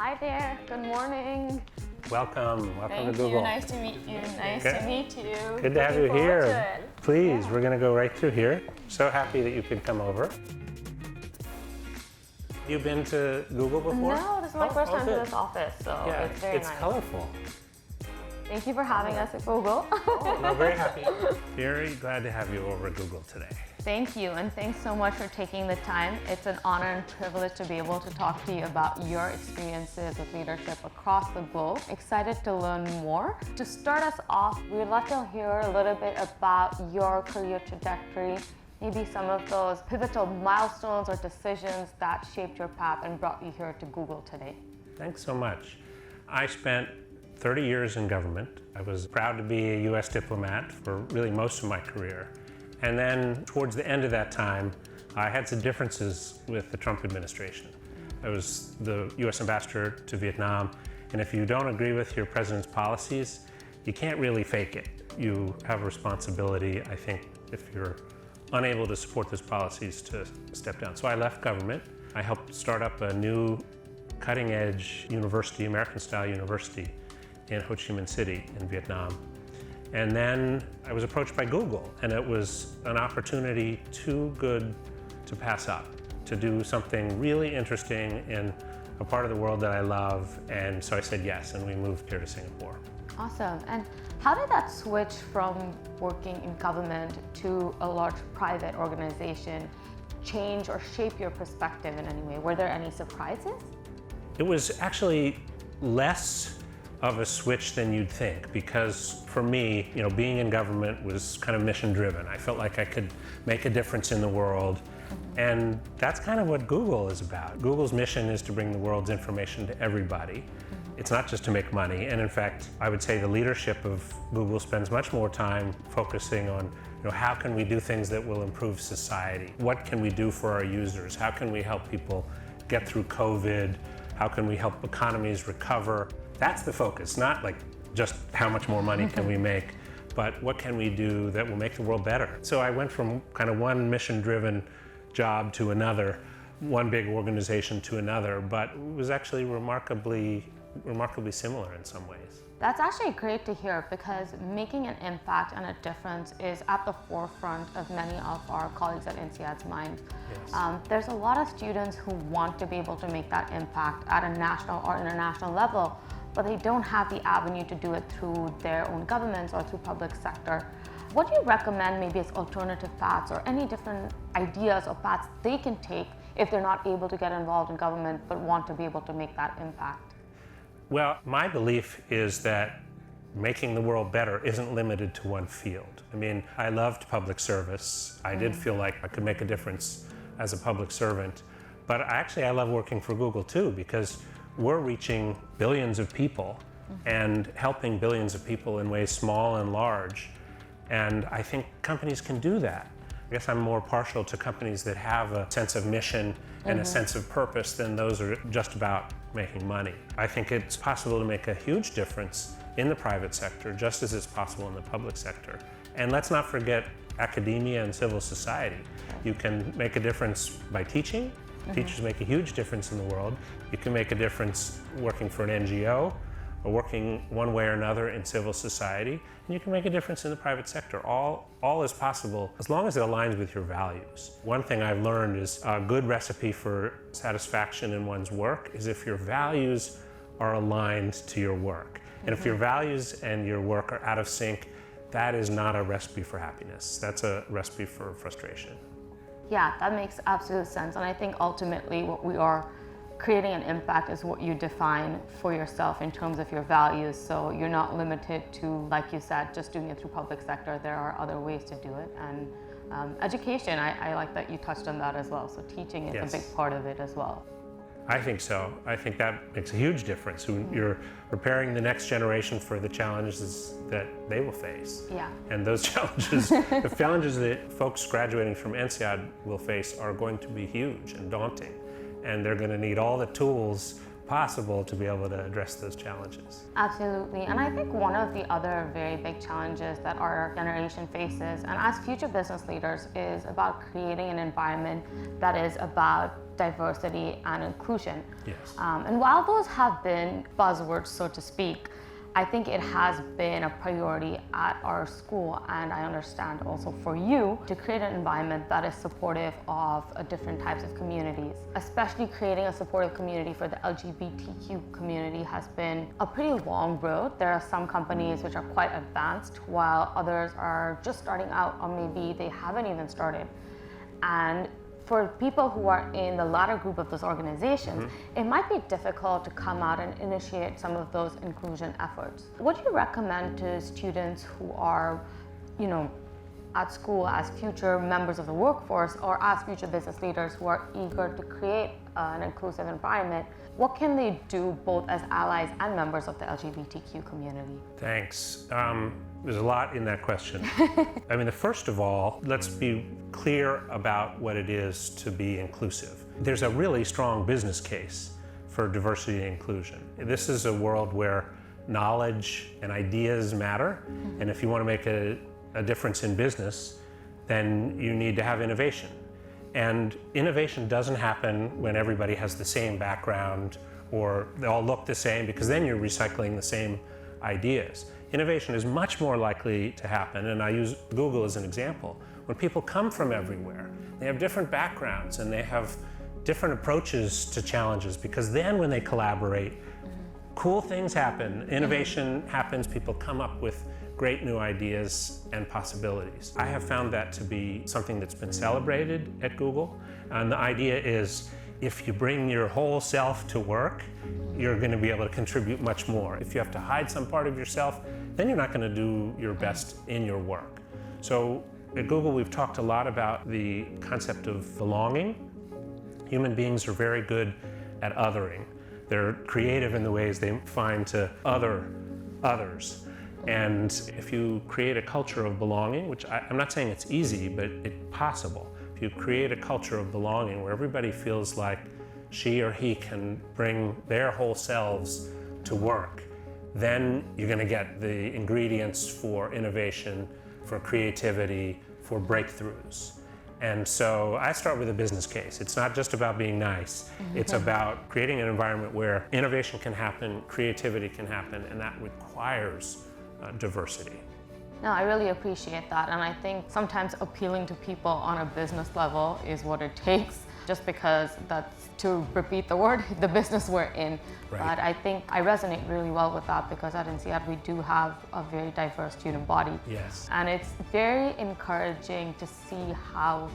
Hi there, good morning. Welcome to Thank Google. you, nice to meet you. Nice to meet you. Good to have you Looking forward to here. it. Please, Yeah. we're going to go right through here. So happy that you could come over. You've been to Google before? No, this is my first time to good. this office, so Yeah, it's very nice. colorful. Thank you for having us at Google. No, very happy. Very glad to have you over at Google today. Thank you, and thanks so much for taking the time. It's an honor and privilege to be able to talk to you about your experiences with leadership across the globe. Excited to learn more. To start us off, we'd love to hear a little bit about your career trajectory, maybe some of those pivotal milestones or decisions that shaped your path and brought you here to Google today. Thanks so much. I spent 30 years in government. I was proud to be a US diplomat for really most of my career. And then towards the end of that time, I had some differences with the Trump administration. I was the US ambassador to Vietnam, and if you don't agree with your president's policies, you can't really fake it. You have a responsibility, I think, if you're unable to support those policies, to step down. So I left government. I helped start up a new cutting-edge university, American-style university in Ho Chi Minh City in Vietnam. And then I was approached by Google, and it was an opportunity too good to pass up, to do something really interesting in a part of the world that I love. And so I said yes, and we moved here to Singapore. Awesome. And how did that switch from working in government to a large private organization change or shape your perspective in any way? Were there any surprises? It was actually less of a switch than you'd think, because for me, being in government was kind of mission driven. I felt like I could make a difference in the world. And that's kind of what Google is about. Google's mission is to bring the world's information to everybody. It's not just to make money. And in fact, I would say the leadership of Google spends much more time focusing on how can we do things that will improve society? What can we do for our users? How can we help people get through COVID? How can we help economies recover? That's the focus, not like just how much more money can we make, but what can we do that will make the world better? So I went from kind of one mission-driven job to another, one big organization to another, but it was actually remarkably similar in some ways. That's actually great to hear, because making an impact and a difference is at the forefront of many of our colleagues at INSEAD's mind. Yes. There's a lot of students who want to be able to make that impact at a national or international level, but they don't have the avenue to do it through their own governments or through public sector. What do you recommend maybe as alternative paths, or any different ideas or paths they can take if they're not able to get involved in government but want to be able to make that impact? Well, my belief is that making the world better isn't limited to one field. I mean, I loved public service. I did feel like I could make a difference as a public servant, but I love working for Google too, because we're reaching billions of people and helping billions of people in ways small and large. And I think companies can do that. I guess I'm more partial to companies that have a sense of mission and a sense of purpose than those are just about making money. I think it's possible to make a huge difference in the private sector, just as it's possible in the public sector. And let's not forget academia and civil society. You can make a difference by teaching. Teachers make a huge difference in the world. You can make a difference working for an NGO or working one way or another in civil society, and you can make a difference in the private sector. All is possible as long as it aligns with your values. One thing I've learned is a good recipe for satisfaction in one's work is if your values are aligned to your work. And if your values and your work are out of sync, that is not a recipe for happiness. That's a recipe for frustration. Yeah, that makes absolute sense. And I think ultimately what we are creating an impact is what you define for yourself in terms of your values. So you're not limited to, like you said, just doing it through public sector. There are other ways to do it. And education, I like that you touched on that as well. So teaching is a big part of it as well. I think so. I think that makes a huge difference. You're preparing the next generation for the challenges that they will face. Yeah. And those challenges, the challenges that folks graduating from INSEAD will face are going to be huge and daunting. And they're going to need all the tools possible to be able to address those challenges. Absolutely. And I think one of the other very big challenges that our generation faces, and as future business leaders, is about creating an environment that is about diversity and inclusion. Yes. And while those have been buzzwords, so to speak, I think it has been a priority at our school, and I understand also for you, to create an environment that is supportive of different types of communities. Especially creating a supportive community for the LGBTQ community has been a pretty long road. There are some companies which are quite advanced, while others are just starting out, or maybe they haven't even started. And for people who are in the latter group of those organizations, it might be difficult to come out and initiate some of those inclusion efforts. What do you recommend to students who are, at school as future members of the workforce or as future business leaders who are eager to create an inclusive environment? What can they do both as allies and members of the LGBTQ community? Thanks. There's a lot in that question. First of all, let's be clear about what it is to be inclusive. There's a really strong business case for diversity and inclusion. This is a world where knowledge and ideas matter, and if you want to make a difference in business, then you need to have innovation. And innovation doesn't happen when everybody has the same background or they all look the same, because then you're recycling the same ideas. Innovation is much more likely to happen, and I use Google as an example, when people come from everywhere. They have different backgrounds and they have different approaches to challenges, because then when they collaborate, cool things happen, innovation happens, people come up with great new ideas and possibilities. I have found that to be something that's been celebrated at Google, and the idea is if you bring your whole self to work, you're going to be able to contribute much more. If you have to hide some part of yourself, then you're not going to do your best in your work. So at Google, we've talked a lot about the concept of belonging. Human beings are very good at othering. They're creative in the ways they find to other others. And if you create a culture of belonging, which I'm not saying it's easy, but it's possible. If you create a culture of belonging where everybody feels like she or he can bring their whole selves to work, then you're going to get the ingredients for innovation, for creativity, for breakthroughs. And so I start with a business case. It's not just about being nice. It's about creating an environment where innovation can happen, creativity can happen, and that requires diversity. No, I really appreciate that, and I think sometimes appealing to people on a business level is what it takes, just because that's, to repeat the word, the business we're in. Right. But I think I resonate really well with that, because at INSEAD we do have a very diverse student body. Yes. And it's very encouraging to see how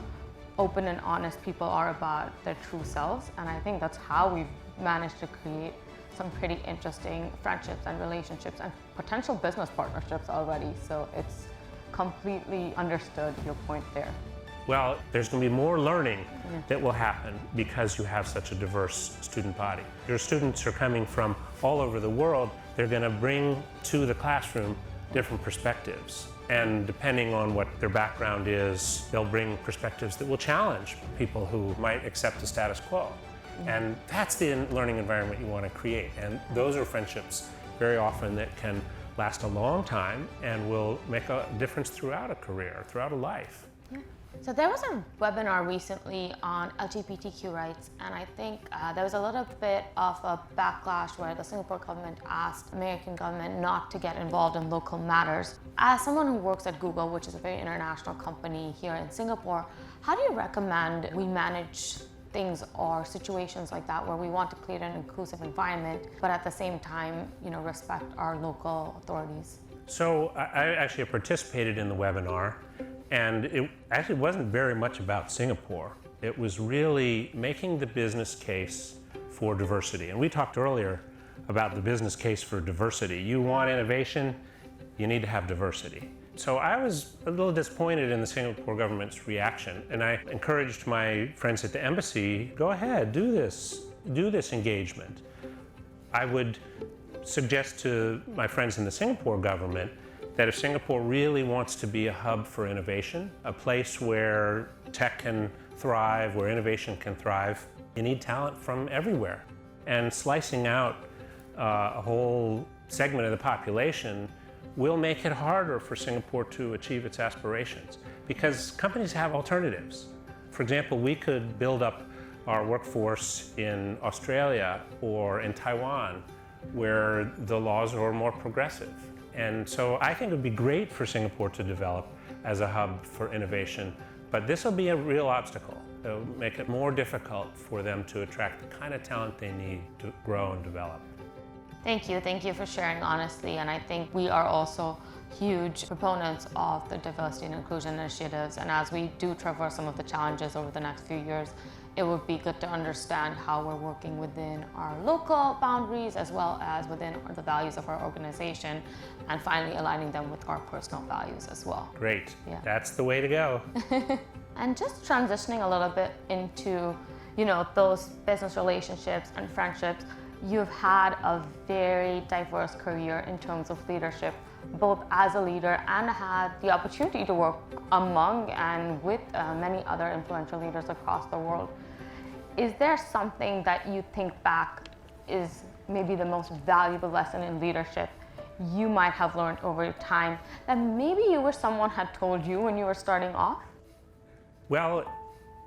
open and honest people are about their true selves, and I think that's how we've managed to create some pretty interesting friendships and relationships and potential business partnerships already. So it's completely understood your point there. Well, there's going to be more learning that will happen because you have such a diverse student body. Your students are coming from all over the world. They're going to bring to the classroom different perspectives. And depending on what their background is, they'll bring perspectives that will challenge people who might accept the status quo. And that's the learning environment you want to create. And those are friendships very often that can last a long time and will make a difference throughout a career, throughout a life. Yeah. So there was a webinar recently on LGBTQ rights, and I think there was a little bit of a backlash where the Singapore government asked American government not to get involved in local matters. As someone who works at Google, which is a very international company here in Singapore, how do you recommend we manage things or situations like that where we want to create an inclusive environment, but at the same time, respect our local authorities? So I actually participated in the webinar, and it actually wasn't very much about Singapore. It was really making the business case for diversity. And we talked earlier about the business case for diversity. You want innovation, you need to have diversity. So I was a little disappointed in the Singapore government's reaction, and I encouraged my friends at the embassy, go ahead, do this engagement. I would suggest to my friends in the Singapore government that if Singapore really wants to be a hub for innovation, a place where tech can thrive, where innovation can thrive, you need talent from everywhere. And slicing out a whole segment of the population will make it harder for Singapore to achieve its aspirations because companies have alternatives. For example, we could build up our workforce in Australia or in Taiwan where the laws are more progressive. And so I think it would be great for Singapore to develop as a hub for innovation, but this will be a real obstacle. It'll make it more difficult for them to attract the kind of talent they need to grow and develop. Thank you for sharing honestly, and I think we are also huge proponents of the diversity and inclusion initiatives, and as we do traverse some of the challenges over the next few years, it would be good to understand how we're working within our local boundaries as well as within the values of our organization, and finally aligning them with our personal values as well. Great, yeah. That's the way to go. And just transitioning a little bit into, those business relationships and friendships, you've had a very diverse career in terms of leadership, both as a leader and had the opportunity to work among and with many other influential leaders across the world. Is there something that you think back is maybe the most valuable lesson in leadership you might have learned over time that maybe you wish someone had told you when you were starting off? Well,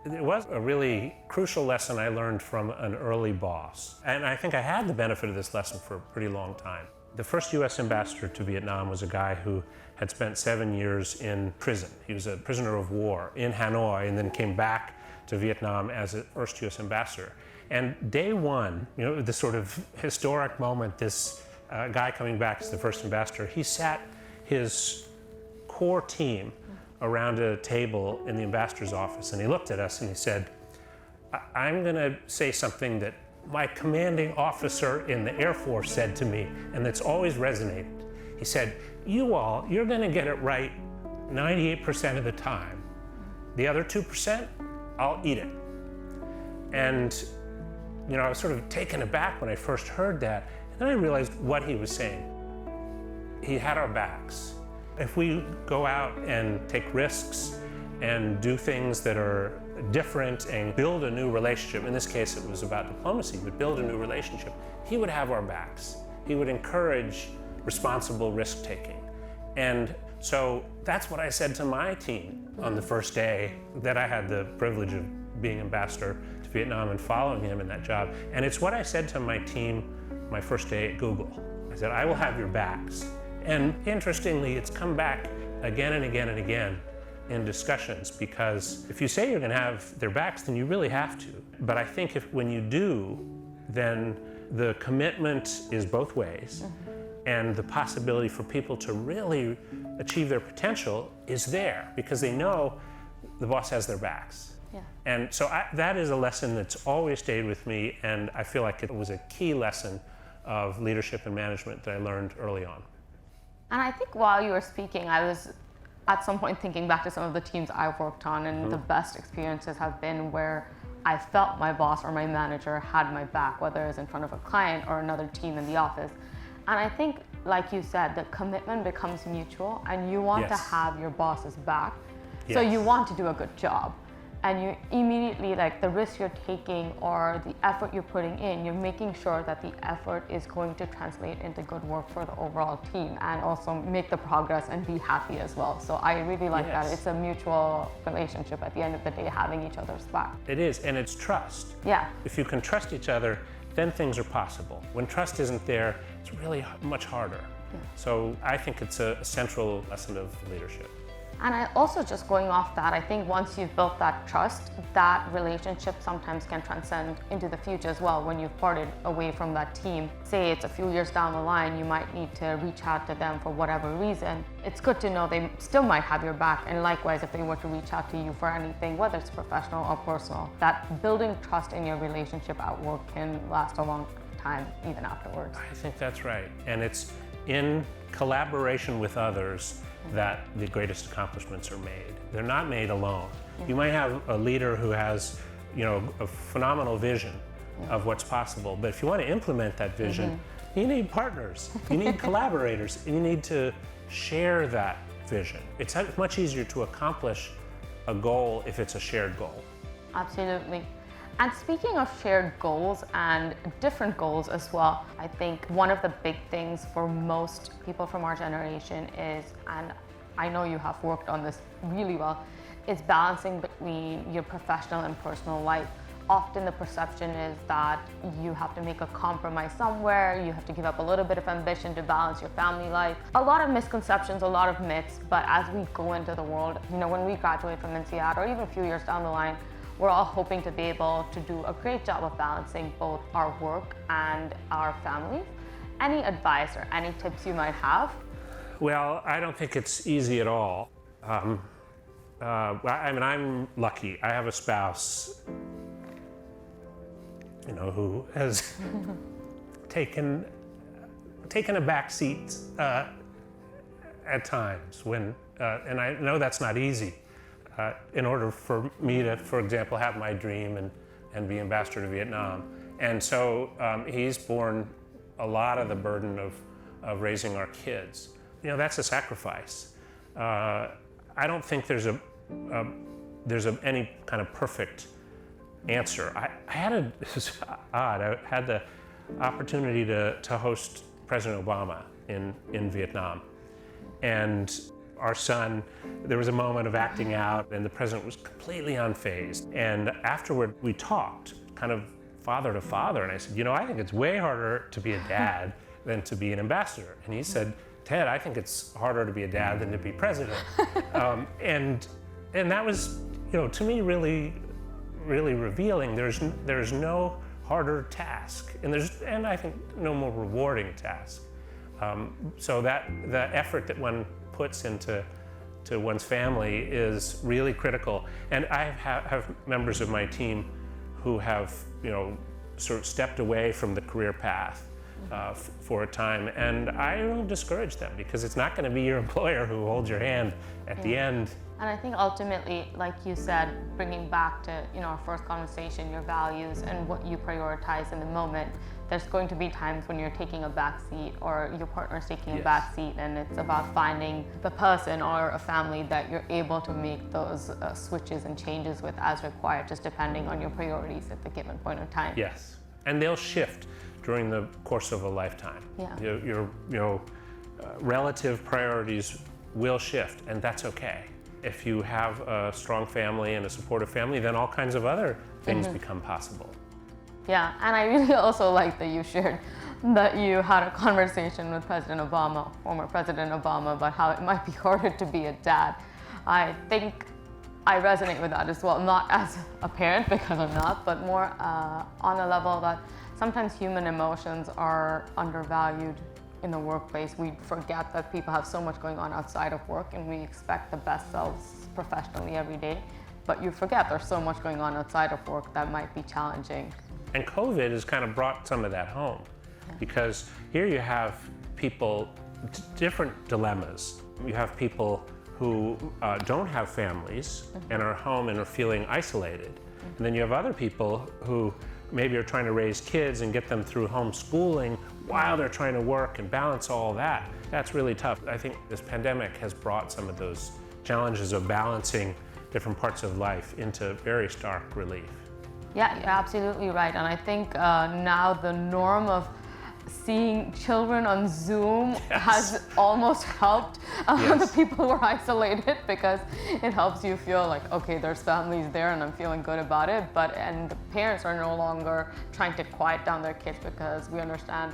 it was a really crucial lesson I learned from an early boss. And I think I had the benefit of this lesson for a pretty long time. The first US ambassador to Vietnam was a guy who had spent 7 years in prison. He was a prisoner of war in Hanoi and then came back to Vietnam as a first US ambassador. And day one, this sort of historic moment, this guy coming back as the first ambassador, he sat his core team around a table in the ambassador's office, and he looked at us and he said, I'm gonna say something that my commanding officer in the Air Force said to me, and that's always resonated. He said, you're gonna get it right 98% of the time. The other 2%, I'll eat it. And I was sort of taken aback when I first heard that, and then I realized what he was saying. He had our backs. If we go out and take risks and do things that are different and build a new relationship, in this case it was about diplomacy, but build a new relationship, he would have our backs. He would encourage responsible risk-taking. And so that's what I said to my team on the first day that I had the privilege of being ambassador to Vietnam and following him in that job. And it's what I said to my team my first day at Google. I said, I will have your backs. And interestingly, it's come back again and again and again in discussions, because if you say you're going to have their backs, then you really have to. But I think when you do, then the commitment is both ways, and the possibility for people to really achieve their potential is there because they know the boss has their backs. Yeah. And so that is a lesson that's always stayed with me, and I feel like it was a key lesson of leadership and management that I learned early on. And I think while you were speaking, I was at some point thinking back to some of the teams I've worked on, and the best experiences have been where I felt my boss or my manager had my back, whether it was in front of a client or another team in the office. And I think, like you said, the commitment becomes mutual, and you want to have your boss's back. So you want to do a good job. And you immediately, the risk you're taking or the effort you're putting in, you're making sure that the effort is going to translate into good work for the overall team and also make the progress and be happy as well. So I really like that. It's a mutual relationship at the end of the day, having each other's back. It is, and it's trust. Yeah. If you can trust each other, then things are possible. When trust isn't there, it's really much harder. Yeah. So I think it's a central lesson of leadership. And I also, just going off that, I think once you've built that trust, that relationship sometimes can transcend into the future as well. When you've parted away from that team, say it's a few years down the line, you might need to reach out to them for whatever reason. It's good to know they still might have your back, and likewise if they were to reach out to you for anything, whether it's professional or personal, that building trust in your relationship at work can last a long time even afterwards. I think that's right. And it's in collaboration with others that the greatest accomplishments are made. They're not made alone. You might have a leader who has, a phenomenal vision of what's possible, but if you want to implement that vision, you need partners, you need collaborators, and you need to share that vision. It's much easier to accomplish a goal if it's a shared goal. Absolutely. And speaking of shared goals and different goals as well, I think one of the big things for most people from our generation is, and I know you have worked on this really well, is balancing between your professional and personal life. Often the perception is that you have to make a compromise somewhere, you have to give up a little bit of ambition to balance your family life. A lot of misconceptions, a lot of myths, but as we go into the world, when we graduate from INSEAD or even a few years down the line, we're all hoping to be able to do a great job of balancing both our work and our families. Any advice or any tips you might have? Well, I don't think it's easy at all. I'm lucky. I have a spouse, who has taken a back seat at times when, and I know that's not easy. In order for me to, for example, have my dream and be ambassador to Vietnam. And so he's borne a lot of the burden of raising our kids. That's a sacrifice. I don't think there's any kind of perfect answer. This is odd, I had the opportunity to host President Obama in Vietnam. And our son, there was a moment of acting out and the president was completely unfazed. And afterward, we talked kind of father to father. And I said, I think it's way harder to be a dad than to be an ambassador. And he said, Ted, I think it's harder to be a dad than to be president. And that was, to me, really, really revealing. There's no harder task. And I think no more rewarding task. So that the effort that one puts into one's family is really critical. And I have members of my team who have, sort of stepped away from the career path for a time. And I don't discourage them because it's not going to be your employer who holds your hand at the end. And I think ultimately, like you said, bringing back to our first conversation, your values and what you prioritize in the moment, there's going to be times when you're taking a back seat or your partner's taking a back seat, and it's about finding the person or a family that you're able to make those switches and changes with as required, just depending on your priorities at the given point in time. Yes, and they'll shift during the course of a lifetime. Yeah. Your relative priorities will shift, and that's okay. If you have a strong family and a supportive family, then all kinds of other things become possible. Yeah, and I really also like that you shared that you had a conversation with President Obama, former President Obama, about how it might be harder to be a dad. I think I resonate with that as well, not as a parent because I'm not, but more on a level that sometimes human emotions are undervalued in the workplace. We forget that people have so much going on outside of work and we expect the best selves professionally every day, but you forget there's so much going on outside of work that might be challenging. And COVID has kind of brought some of that home because here you have people, different dilemmas. You have people who don't have families and are home and are feeling isolated. And then you have other people who maybe are trying to raise kids and get them through homeschooling while they're trying to work and balance all that. That's really tough. I think this pandemic has brought some of those challenges of balancing different parts of life into very stark relief. Yeah, you're absolutely right. And I think now the norm of seeing children on Zoom has almost helped the people who are isolated, because it helps you feel like, okay, there's families there and I'm feeling good about it. And the parents are no longer trying to quiet down their kids because we understand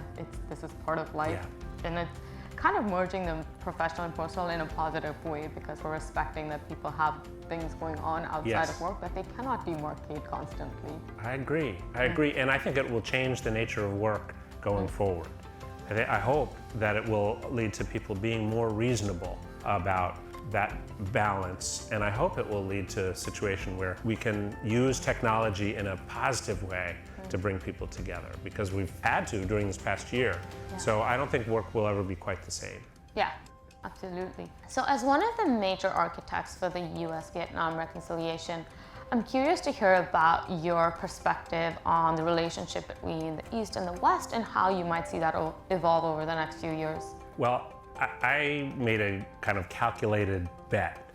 this is part of life. Yeah. And it's kind of merging the professional and personal in a positive way, because we're respecting that people have things going on outside of work that they cannot demarcate constantly. I agree. And I think it will change the nature of work going forward. I hope that it will lead to people being more reasonable about that balance, and I hope it will lead to a situation where we can use technology in a positive way to bring people together, because we've had to during this past year. So I don't think work will ever be quite the same. Yeah, absolutely. So as one of the major architects for the US-Vietnam reconciliation, I'm curious to hear about your perspective on the relationship between the East and the West and how you might see that evolve over the next few years. Well, I made a kind of calculated bet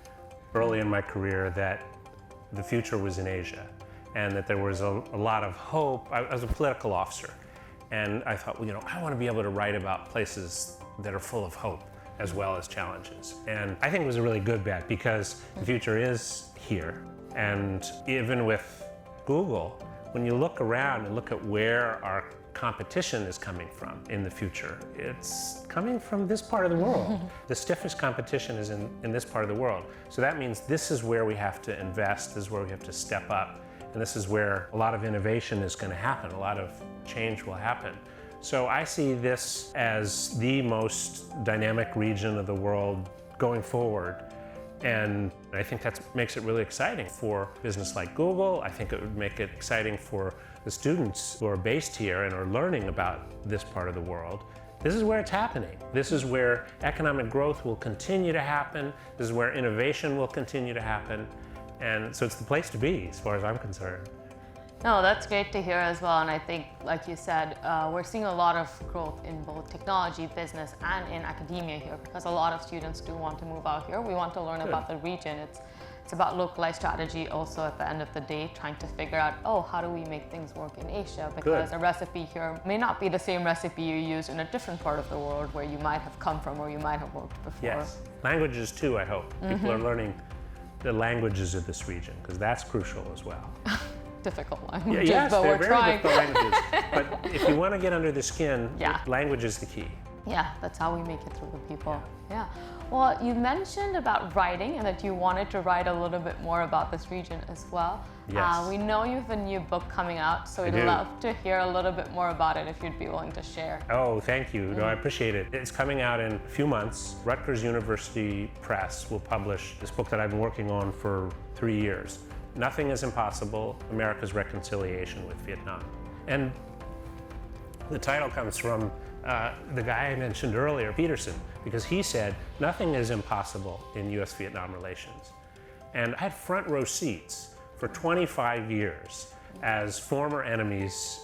early in my career that the future was in Asia. and that there was a lot of hope. I was a political officer, and I thought, well, I want to be able to write about places that are full of hope as well as challenges. And I think it was a really good bet because the future is here. And even with Google, when you look around and look at where our competition is coming from in the future, it's coming from this part of the world. The stiffest competition is in this part of the world. So that means this is where we have to invest, this is where we have to step up, and this is where a lot of innovation is going to happen, a lot of change will happen. So I see this as the most dynamic region of the world going forward. And I think that makes it really exciting for business like Google. I think it would make it exciting for the students who are based here and are learning about this part of the world. This is where it's happening. This is where economic growth will continue to happen. This is where innovation will continue to happen. And so it's the place to be, as far as I'm concerned. No, that's great to hear as well. And I think, like you said, we're seeing a lot of growth in both technology, business, and in academia here, because a lot of students do want to move out here. We want to learn about the region. It's about localized strategy also at the end of the day, trying to figure out, how do we make things work in Asia? Because a recipe here may not be the same recipe you use in a different part of the world where you might have come from or you might have worked before. Yes, languages too, I hope. People are learning the languages of this region, because that's crucial as well. Difficult languages, yes, but they're we're very trying. difficult languages. But if you want to get under the skin, language is the key. Yeah, that's how we make it through the people. Yeah. Well, you mentioned about writing and that you wanted to write a little bit more about this region as well. Yes. We know you have a new book coming out, so we'd love to hear a little bit more about it if you'd be willing to share. Oh, thank you. No, I appreciate it. It's coming out in a few months. Rutgers University Press will publish this book that I've been working on for 3 years. Nothing is Impossible, America's Reconciliation with Vietnam. And the title comes from the guy I mentioned earlier, Peterson, because he said, nothing is impossible in US-Vietnam relations. And I had front row seats for 25 years as former enemies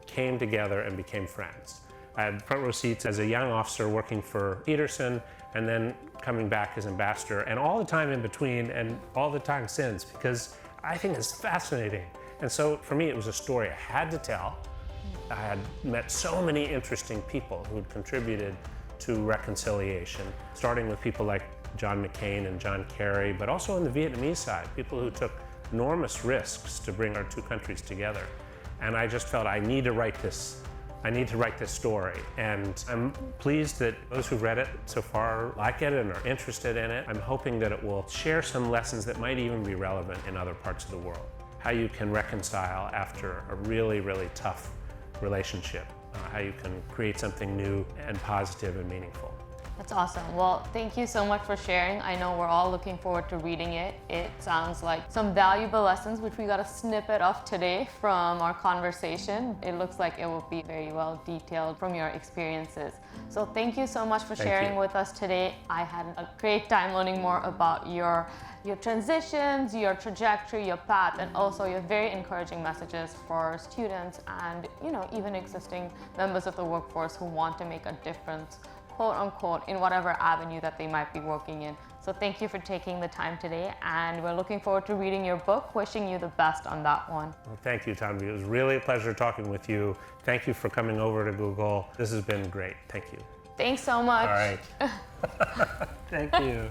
came together and became friends. I had front row seats as a young officer working for Peterson, and then coming back as ambassador, and all the time in between, and all the time since, because I think it's fascinating. And so for me, it was a story I had to tell. I had met so many interesting people who had contributed to reconciliation, starting with people like John McCain and John Kerry, but also on the Vietnamese side, people who took enormous risks to bring our two countries together. And I just felt I need to write this. I need to write this story. And I'm pleased that those who've read it so far like it and are interested in it. I'm hoping that it will share some lessons that might even be relevant in other parts of the world. How you can reconcile after a really, really tough relationship. How you can create something new and positive and meaningful. That's awesome. Well, thank you so much for sharing. I know we're all looking forward to reading it. It sounds like some valuable lessons, which we got a snippet of today from our conversation. It looks like it will be very well detailed from your experiences. So thank you so much for sharing with us today. I had a great time learning more about your transitions, your trajectory, your path, and also your very encouraging messages for students and even existing members of the workforce who want to make a difference, quote unquote, in whatever avenue that they might be working in. So thank you for taking the time today, and we're looking forward to reading your book. Wishing you the best on that one. Well, thank you, Tanvi. It was really a pleasure talking with you. Thank you for coming over to Google. This has been great. Thank you. Thanks so much. All right. Thank you.